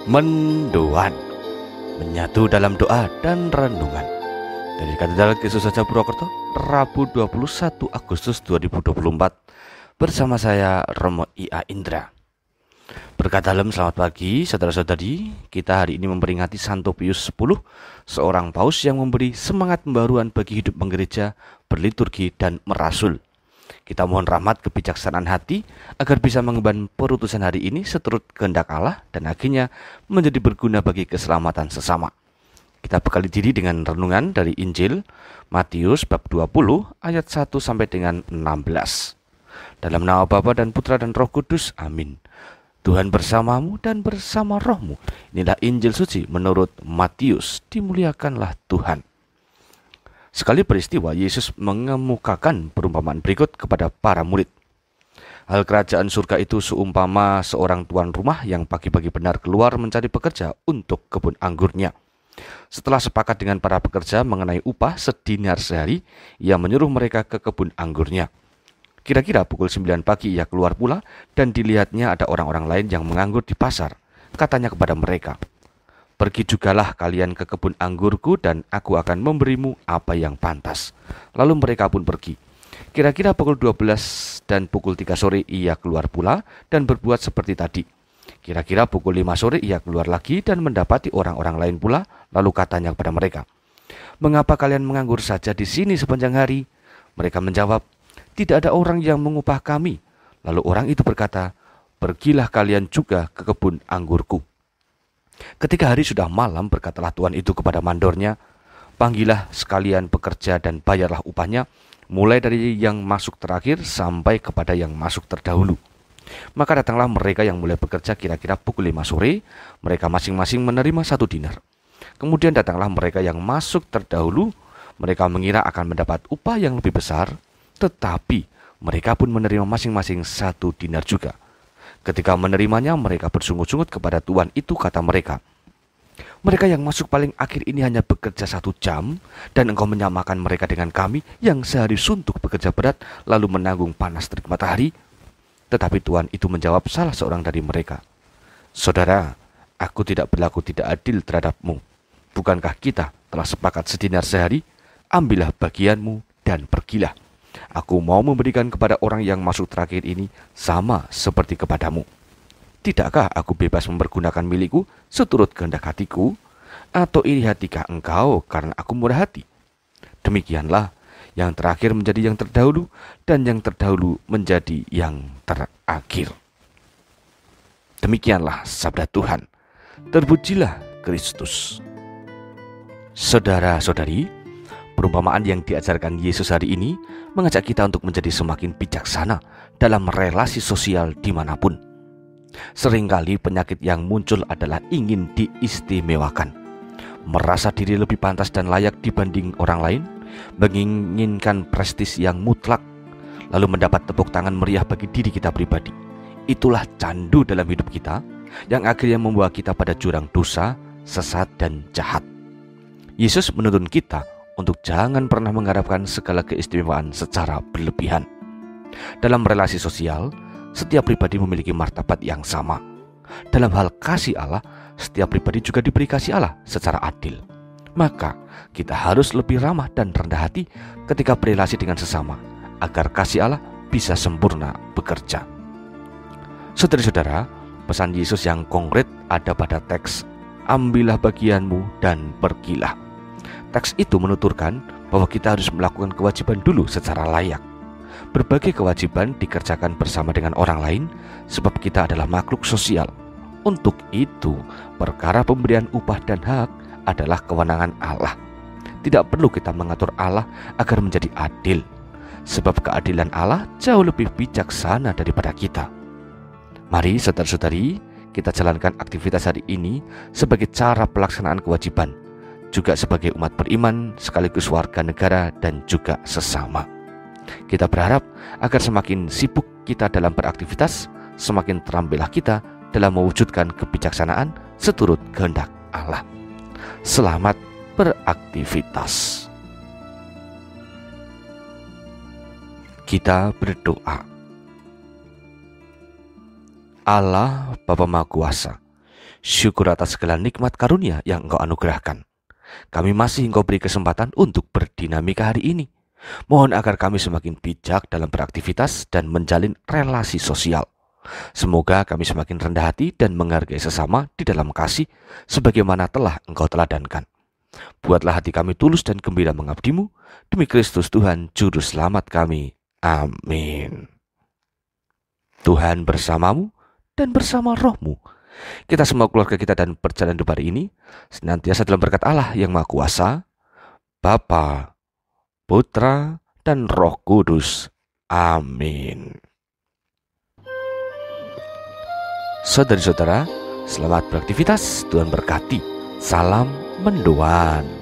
Mendoan, menyatu dalam doa dan renungan. Dari Katedral Yesus Saja Purwokerto, Rabu 21 Agustus 2024. Bersama saya Romo I.A. Indra. Berkat dalam, selamat pagi saudara-saudari. Kita hari ini memperingati Santo Pius X, seorang paus yang memberi semangat pembaruan bagi hidup menggereja, berliturgi dan merasul. Kita mohon rahmat kebijaksanaan hati agar bisa mengemban perutusan hari ini seturut kehendak Allah dan akhirnya menjadi berguna bagi keselamatan sesama. Kita bekali diri dengan renungan dari Injil Matius bab 20 ayat 1 sampai dengan 16. Dalam nama Bapa dan Putra dan Roh Kudus, amin. Tuhan bersamamu dan bersama rohmu. Inilah Injil suci menurut Matius. Dimuliakanlah Tuhan. Sekali peristiwa, Yesus mengemukakan perumpamaan berikut kepada para murid. Hal kerajaan surga itu seumpama seorang tuan rumah yang pagi-pagi benar keluar mencari pekerja untuk kebun anggurnya. Setelah sepakat dengan para pekerja mengenai upah sedinar sehari, ia menyuruh mereka ke kebun anggurnya. Kira-kira pukul 9 pagi ia keluar pula dan dilihatnya ada orang-orang lain yang menganggur di pasar. Katanya kepada mereka, "Pergi jugalah kalian ke kebun anggurku dan aku akan memberimu apa yang pantas." Lalu mereka pun pergi. Kira-kira pukul 12 dan pukul 3 sore ia keluar pula dan berbuat seperti tadi. Kira-kira pukul 5 sore ia keluar lagi dan mendapati orang-orang lain pula. Lalu katanya kepada mereka, "Mengapa kalian menganggur saja di sini sepanjang hari?" Mereka menjawab, "Tidak ada orang yang mengupah kami." Lalu orang itu berkata, "Pergilah kalian juga ke kebun anggurku." Ketika hari sudah malam, berkatalah tuan itu kepada mandornya, "Panggillah sekalian pekerja dan bayarlah upahnya, mulai dari yang masuk terakhir sampai kepada yang masuk terdahulu." Maka datanglah mereka yang mulai bekerja kira-kira pukul 5 sore, mereka masing-masing menerima 1 dinar. Kemudian datanglah mereka yang masuk terdahulu, mereka mengira akan mendapat upah yang lebih besar, tetapi mereka pun menerima masing-masing 1 dinar juga. Ketika menerimanya, mereka bersungut-sungut kepada tuan itu, kata mereka, "Mereka yang masuk paling akhir ini hanya bekerja 1 jam, dan engkau menyamakan mereka dengan kami yang sehari suntuk bekerja berat lalu menanggung panas terik matahari." Tetapi tuan itu menjawab salah seorang dari mereka, "Saudara, aku tidak berlaku tidak adil terhadapmu. Bukankah kita telah sepakat sedinar sehari? Ambillah bagianmu dan pergilah. Aku mau memberikan kepada orang yang masuk terakhir ini sama seperti kepadamu. Tidakkah aku bebas mempergunakan milikku seturut kehendak hatiku? Atau iri hatikah engkau karena aku murah hati? Demikianlah, yang terakhir menjadi yang terdahulu, dan yang terdahulu menjadi yang terakhir." Demikianlah sabda Tuhan. Terpujilah Kristus. Saudara-saudari, perumpamaan yang diajarkan Yesus hari ini mengajak kita untuk menjadi semakin bijaksana dalam relasi sosial dimanapun. Seringkali penyakit yang muncul adalah ingin diistimewakan, merasa diri lebih pantas dan layak dibanding orang lain, menginginkan prestis yang mutlak, lalu mendapat tepuk tangan meriah bagi diri kita pribadi. Itulah candu dalam hidup kita yang akhirnya membawa kita pada jurang dosa, sesat dan jahat. Yesus menuntun kita untuk jangan pernah mengharapkan segala keistimewaan secara berlebihan. Dalam relasi sosial, setiap pribadi memiliki martabat yang sama. Dalam hal kasih Allah, setiap pribadi juga diberi kasih Allah secara adil. Maka kita harus lebih ramah dan rendah hati ketika berelasi dengan sesama, agar kasih Allah bisa sempurna bekerja. Saudara-saudara, pesan Yesus yang konkret ada pada teks "Ambillah bagianmu dan pergilah." Teks itu menuturkan bahwa kita harus melakukan kewajiban dulu secara layak. Berbagai kewajiban dikerjakan bersama dengan orang lain sebab kita adalah makhluk sosial. Untuk itu, perkara pemberian upah dan hak adalah kewenangan Allah. Tidak perlu kita mengatur Allah agar menjadi adil, sebab keadilan Allah jauh lebih bijaksana daripada kita. Mari saudara-saudari, kita jalankan aktivitas hari ini sebagai cara pelaksanaan kewajiban, juga sebagai umat beriman sekaligus warga negara dan juga sesama. Kita berharap agar semakin sibuk kita dalam beraktivitas, semakin terampilah kita dalam mewujudkan kebijaksanaan seturut kehendak Allah. Selamat beraktivitas. Kita berdoa. Allah Bapa Maha Kuasa, Syukur atas segala nikmat karunia yang Engkau anugerahkan. Kami masih Engkau beri kesempatan untuk berdinamika hari ini. Mohon agar kami semakin bijak dalam beraktivitas dan menjalin relasi sosial. Semoga kami semakin rendah hati dan menghargai sesama di dalam kasih sebagaimana telah Engkau teladankan. Buatlah hati kami tulus dan gembira mengabdi-Mu, demi Kristus Tuhan Juru Selamat kami. Amin. Tuhan bersamamu dan bersama rohmu. Kita semua keluarga kita dan perjalanan hidup hari ini senantiasa dalam berkat Allah yang Maha Kuasa, Bapa, Putra, dan Roh Kudus. Amin. Saudari-saudara, selamat beraktivitas, Tuhan berkati. Salam mendoan.